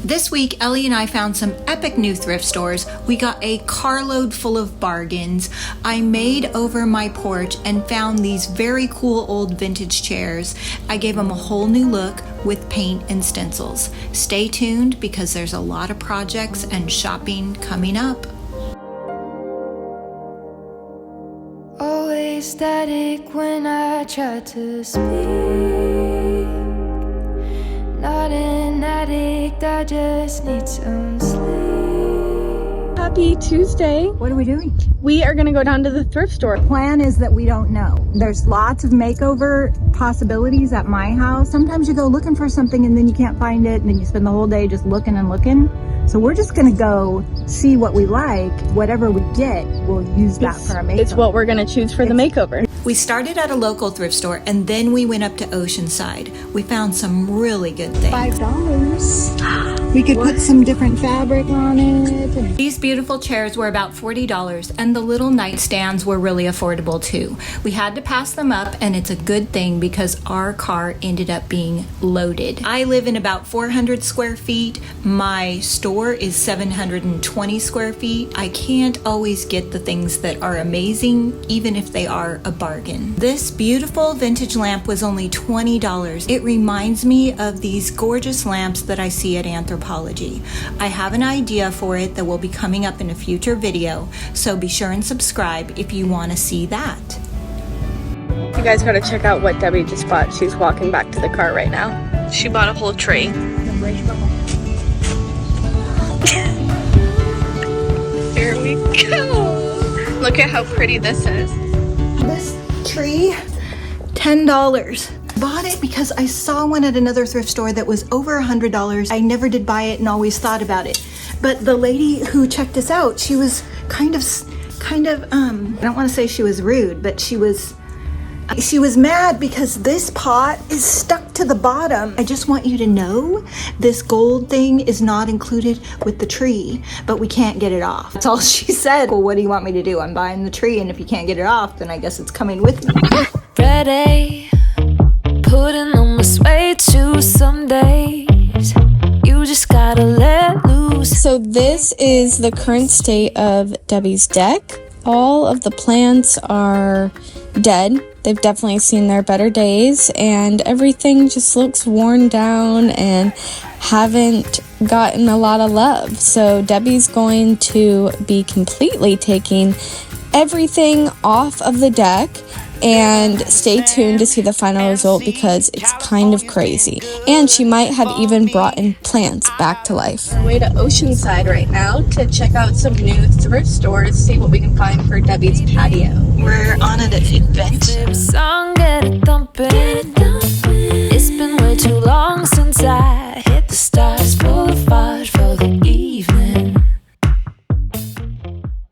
This week, Ellie and I found some epic new thrift stores. We got a carload full of bargains. I made over my porch and found these very cool old vintage chairs. I gave them a whole new look with paint and stencils. Stay tuned because there's a lot of projects and shopping coming up. Always static when I try to speak. Not an addict, I just need some sleep. Happy Tuesday. What are we doing? We are gonna go down to the thrift store. Plan is that we don't know. There's lots of makeover possibilities at my house. Sometimes you go looking for something and then you can't find it, and then you spend the whole day just looking and looking. So we're just gonna go see what we like. Whatever we get, we'll use that for our makeover. It's what we're gonna choose for the makeover. We started at a local thrift store and then we went up to Oceanside. We found some really good things. $5. We could put some different fabric on it. These beautiful chairs were about $40 and the little nightstands were really affordable too. We had to pass them up, and it's a good thing because our car ended up being loaded. I live in about 400 square feet. My store is 720 square feet. I can't always get the things that are amazing, even if they are a bargain. This beautiful vintage lamp was only $20. It reminds me of these gorgeous lamps that I see at Anthropology. I have an idea for it that will be coming up in a future video, so be sure and subscribe if you want to see that. You guys gotta check out what Debbie just bought. She's walking back to the car right now. She bought a whole tree. Here we go. Look at how pretty this is. This tree, $10. Bought it because I saw one at another thrift store that was over $100. I never did buy it and always thought about it. But the lady who checked us out, she was kind of, I don't want to say she was rude, but she was mad because this pot is stuck to the bottom. I just want you to know this gold thing is not included with the tree, but we can't get it off. That's all she said. Well, what do you want me to do? I'm buying the tree, and if you can't get it off, then I guess it's coming with me. Ready, putting on my suede shoes some days. You just gotta let loose. So this is the current state of Debbie's deck. All of the plants are dead. They've definitely seen their better days, and everything just looks worn down and haven't gotten a lot of love. So Debbie's going to be completely taking everything off of the deck, and stay tuned to see the final result because it's kind of crazy. And she might have even brought in plants back to life. Way to Oceanside right now to check out some new thrift stores, see what we can find for Debbie's patio. We're on an adventure. Song, get it thumping. It's been way too long since I hit the stars. Boulevard for the evening.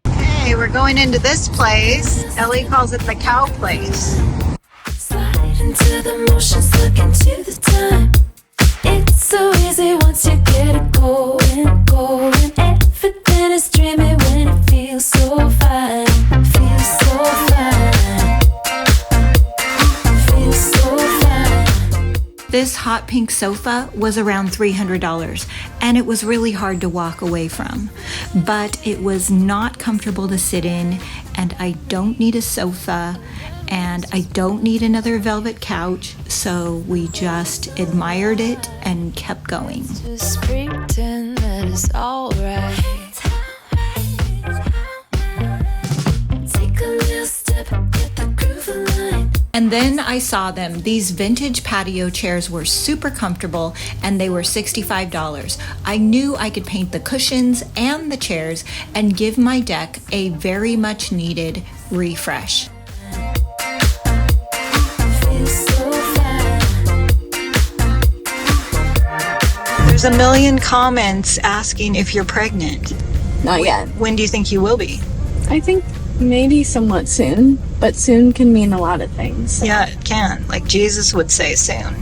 Hey, we're going into this place. Ellie calls it the cow place. Slide into the motions, look into the time. It's so easy once you get it going, going. Everything is dreamy when it feels so fine. Feels so fine. Feels so fine. This hot pink sofa was around $300, and it was really hard to walk away from. But it was not comfortable to sit in, and I don't need a sofa, and I don't need another velvet couch, so we just admired it and kept going. Just pretend that it's alright. Take a little step, get the groove aligned. And then I saw them. These vintage patio chairs were super comfortable, and they were $65. I knew I could paint the cushions and the chairs and give my deck a very much needed refresh. There's a million comments asking if you're pregnant. Not yet. When do you think you will be? I think maybe somewhat soon, but soon can mean a lot of things. Yeah, it can. Like Jesus would say soon.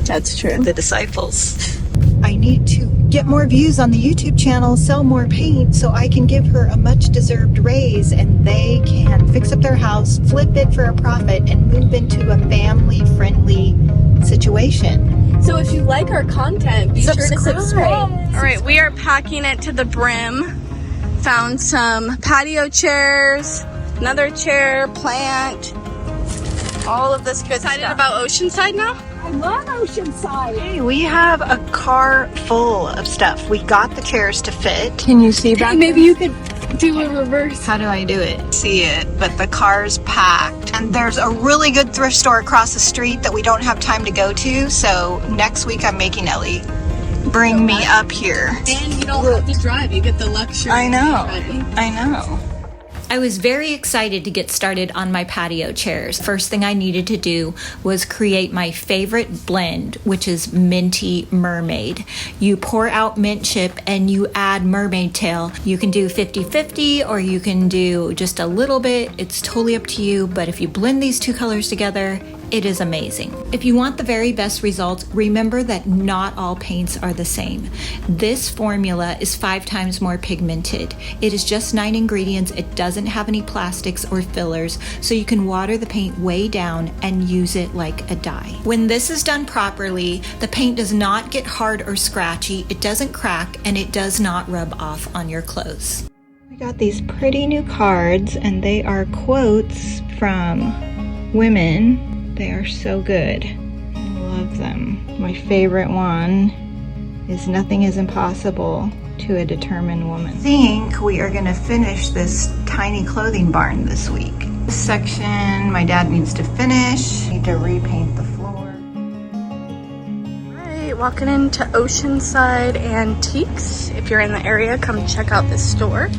That's true. The disciples. I need to get more views on the YouTube channel, sell more paint, so I can give her a much deserved raise and they can fix up their house, flip it for a profit, and move into a family-friendly situation. So if you like our content, be sure to subscribe. All right, we are packing it to the brim. Found some patio chairs, another chair, plant, all of this good stuff. Excited about Oceanside now? I love Oceanside. Hey, we have a car full of stuff. We got the chairs to fit. Can you see back? Maybe you could do a reverse. How do I do it? See it, but the car's packed. And there's a really good thrift store across the street that we don't have time to go to. So next week I'm making Ellie bring me up here. And you don't have to drive. You get the luxury. I know. of driving. I know. I was very excited to get started on my patio chairs. First thing I needed to do was create my favorite blend, which is Minty Mermaid. You pour out mint chip and you add mermaid tail. You can do 50-50 or you can do just a little bit. It's totally up to you, but if you blend these two colors together, it is amazing. If you want the very best results, remember that not all paints are the same. This formula is 5 times more pigmented. It is just 9 ingredients. It doesn't have any plastics or fillers, so you can water the paint way down and use it like a dye. When this is done properly, the paint does not get hard or scratchy, it doesn't crack, and it does not rub off on your clothes. We got these pretty new cards and they are quotes from women. They are so good. I love them. My favorite one is "Nothing is impossible to a determined woman." I think we are going to finish this tiny clothing barn this week. This section my dad needs to finish. Need to repaint the floor. All right, walking into Oceanside Antiques. If you're in the area, come check out this store.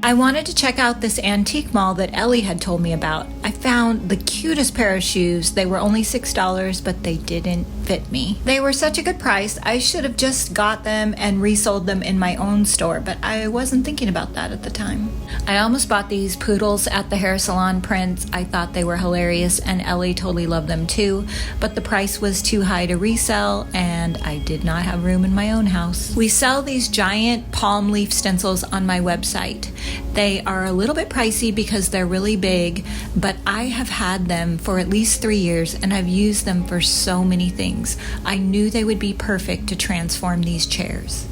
I wanted to check out this antique mall that Ellie had told me about. I found the cutest pair of shoes. They were only $6, but they didn't fit me. They were such a good price. I should have just got them and resold them in my own store, but I wasn't thinking about that at the time. I almost bought these poodles at the hair salon prints. I thought they were hilarious and Ellie totally loved them too, but the price was too high to resell and I did not have room in my own house. We sell these giant palm leaf stencils on my website. They are a little bit pricey because they're really big, but I have had them for at least 3 years and I've used them for so many things. I knew they would be perfect to transform these chairs.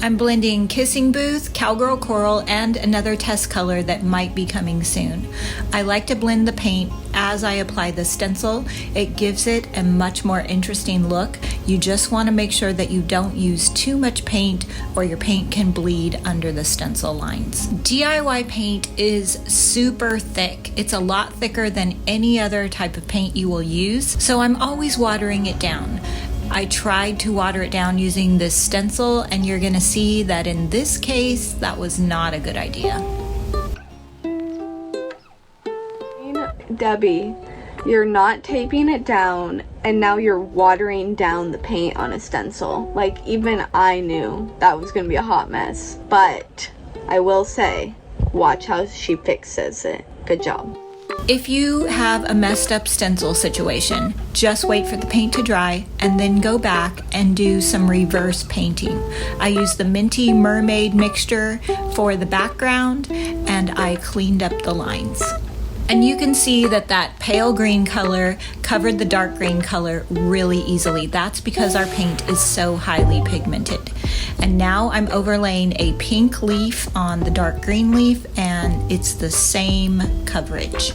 I'm blending Kissing Booth, Cowgirl Coral, and another test color that might be coming soon. I like to blend the paint as I apply the stencil. It gives it a much more interesting look. You just want to make sure that you don't use too much paint or your paint can bleed under the stencil lines. DIY paint is super thick. It's a lot thicker than any other type of paint you will use, so I'm always watering it down. I tried to water it down using this stencil, and you're gonna see that in this case, that was not a good idea. Debbie, you're not taping it down, and now you're watering down the paint on a stencil. Like, even I knew that was gonna be a hot mess. But I will say, watch how she fixes it. Good job. If you have a messed up stencil situation, just wait for the paint to dry and then go back and do some reverse painting. I used the Minty Mermaid mixture for the background and I cleaned up the lines. And you can see that that pale green color covered the dark green color really easily. That's because our paint is so highly pigmented. And now I'm overlaying a pink leaf on the dark green leaf and it's the same coverage.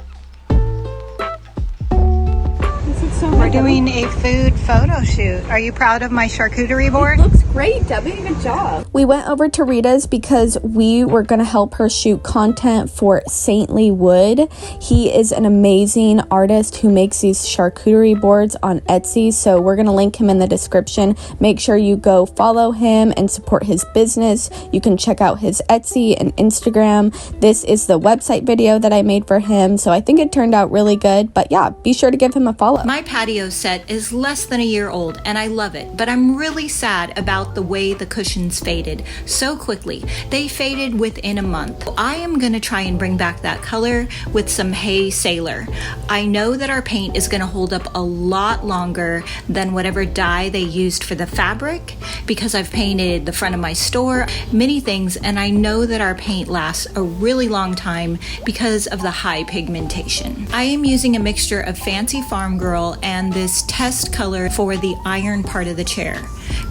We're doing a food photo shoot. Are you proud of my charcuterie board? Looks great, Debbie. Good job. We went over to Rita's because we were going to help her shoot content for Saintly Wood. He is an amazing artist who makes these charcuterie boards on Etsy, so we're going to link him in the description. Make sure you go follow him and support his business. You can check out his Etsy and Instagram. This is the website video that I made for him, so I think it turned out really good. But yeah, be sure to give him a follow. My patio set is less than a year old and I love it, but I'm really sad about the way the cushions faded so quickly. They faded within a month. I am going to try and bring back that color with some Hay Sailor. I know that our paint is going to hold up a lot longer than whatever dye they used for the fabric because I've painted the front of my store, many things, and I know that our paint lasts a really long time because of the high pigmentation. I am using a mixture of Fancy Farm Girl towel and this test color for the iron part of the chair.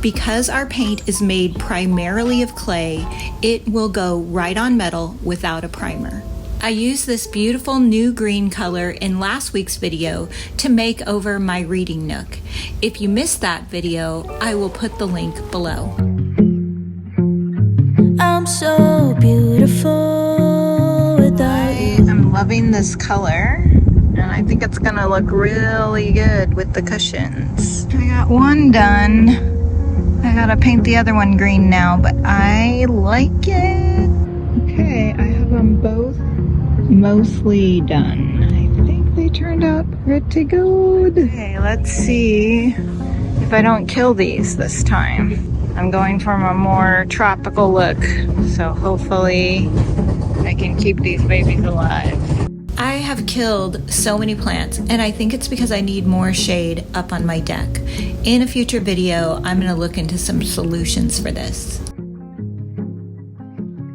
Because our paint is made primarily of clay, it will go right on metal without a primer. I used this beautiful new green color in last week's video to make over my reading nook. If you missed that video, I will put the link below. I'm so beautiful without you. I'm loving this color, and I think it's gonna look really good with the cushions. I got one done. I gotta paint the other one green now, but I like it. Okay, I have them both mostly done. I think they turned out pretty good. Okay, let's see if I don't kill these this time. I'm going for a more tropical look, so hopefully I can keep these babies alive. I have killed so many plants, and I think it's because I need more shade up on my deck. In a future video, I'm going to look into some solutions for this.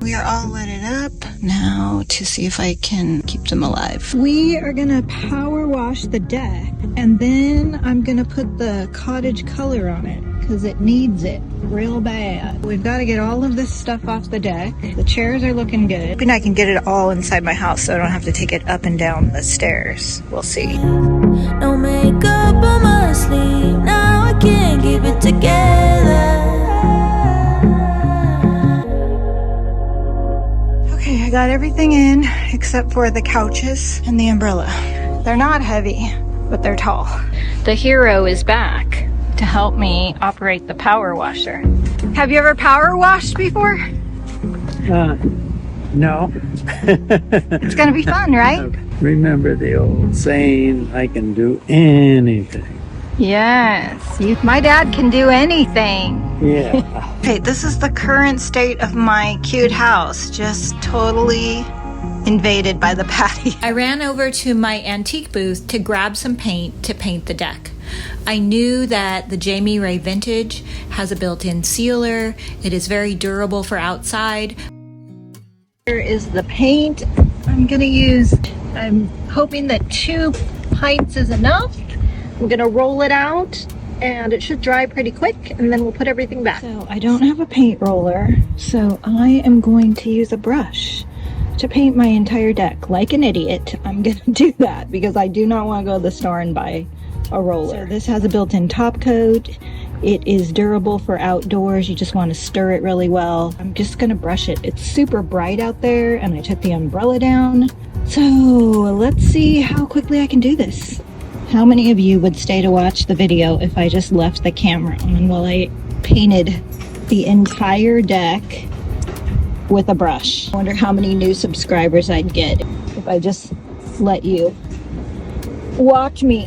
We are all lit it up now to see if I can keep them alive. We are gonna power wash the deck, and then I'm gonna put the cottage color on it because it needs it real bad. We've got to get all of this stuff off the deck. The chairs are looking good. Hoping I can get it all inside my house so I don't have to take it up and down the stairs. We'll see. No makeup on my sleeve. Now I can't keep it together. Okay, I got everything in except for the couches and the umbrella. They're not heavy, but they're tall. The hero is back to help me operate the power washer. Have you ever power washed before? No. It's gonna be fun, right? Remember the old saying, I can do anything. Yes, my dad can do anything. Yeah. Okay, this is the current state of my cute house, just totally invaded by the patio. I ran over to my antique booth to grab some paint to paint the deck. I knew that the Jamie Ray Vintage has a built-in sealer. It is very durable for outside. Here is the paint I'm gonna use. I'm hoping that 2 pints is enough. I'm gonna roll it out and it should dry pretty quick, and then we'll put everything back. So I don't have a paint roller, so I am going to use a brush to paint my entire deck. Like an idiot, I'm gonna do that because I do not want to go to the store and buy a roller. So this has a built-in top coat. It is durable for outdoors. You just want to stir it really well. I'm just gonna brush it. It's super bright out there, and I took the umbrella down. So let's see how quickly I can do this. How many of you would stay to watch the video if I just left the camera on while I painted the entire deck with a brush? I wonder how many new subscribers I'd get if I just let you watch me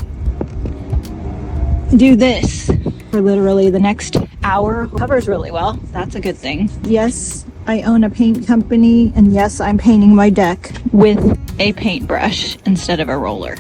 do this for literally the next hour. Covers really well. That's a good thing. Yes, I own a paint company, and yes, I'm painting my deck with a paintbrush instead of a roller.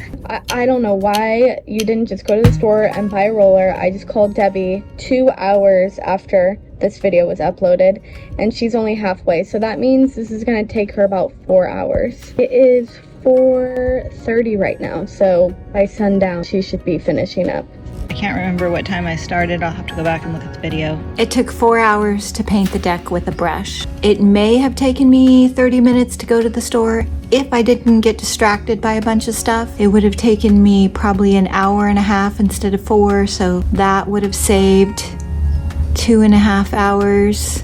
I don't know why you didn't just go to the store and buy a roller. I just called Debi 2 hours after this video was uploaded, and she's only halfway, so that means this is gonna take her about 4 hours. It is 4:30 right now, so by sundown she should be finishing up. I can't remember what time I started. I'll have to go back and look at the video. It took 4 hours to paint the deck with a brush. It may have taken me 30 minutes to go to the store. If I didn't get distracted by a bunch of stuff, it would have taken me probably an hour and a half instead of 4, so that would have saved 2.5 hours,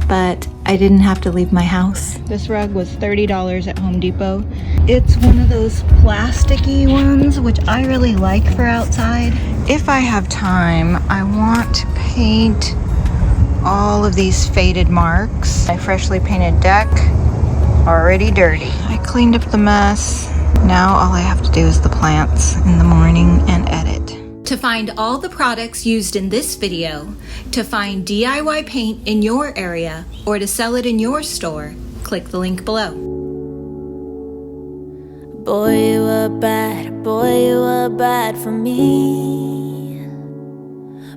but I didn't have to leave my house. This rug was $30 at Home Depot. It's one of those plasticky ones, which I really like for outside. If I have time, I want to paint all of these faded marks. My freshly painted deck, already dirty. I cleaned up the mess. Now all I have to do is the plants in the morning and edit. To find all the products used in this video, to find DIY paint in your area, or to sell it in your store, click the link below. Boy, you were bad for me.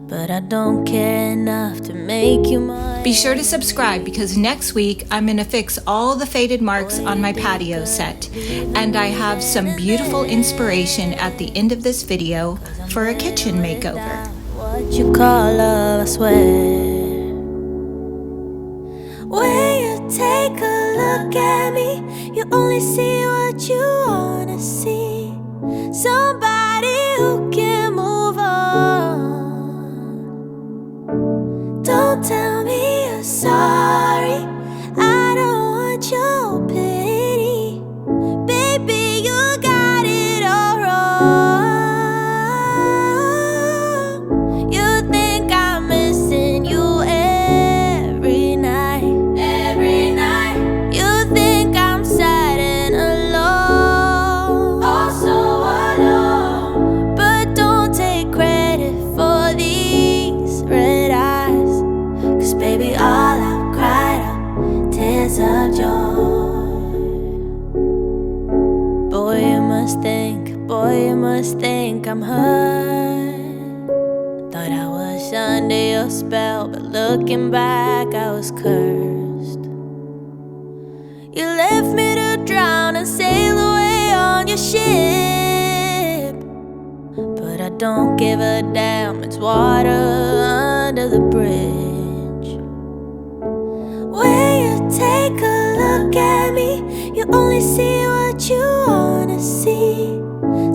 but I don't care enough to make you mine. Be sure to subscribe because next week I'm going to fix all the faded marks on my patio set. And I have some beautiful inspiration at the end of this video for a kitchen makeover. What you call love, I swear. When you take a look at me, you only see what you wanna see. Somebody who can move on. Don't tell me you're sorry, I don't want your pity. Baby, you got it all wrong. You think I'm missing you every night. Every night. You think I'm sad and alone. Also alone. But don't take credit for these red eyes. 'Cause baby, all I've cried are tears of joy. Boy, you must think I'm hurt. Thought I was under your spell, but looking back, I was cursed. You left me to drown and sail away on your ship. But I don't give a damn, it's water under the bridge. When you take a look at me, you only see what you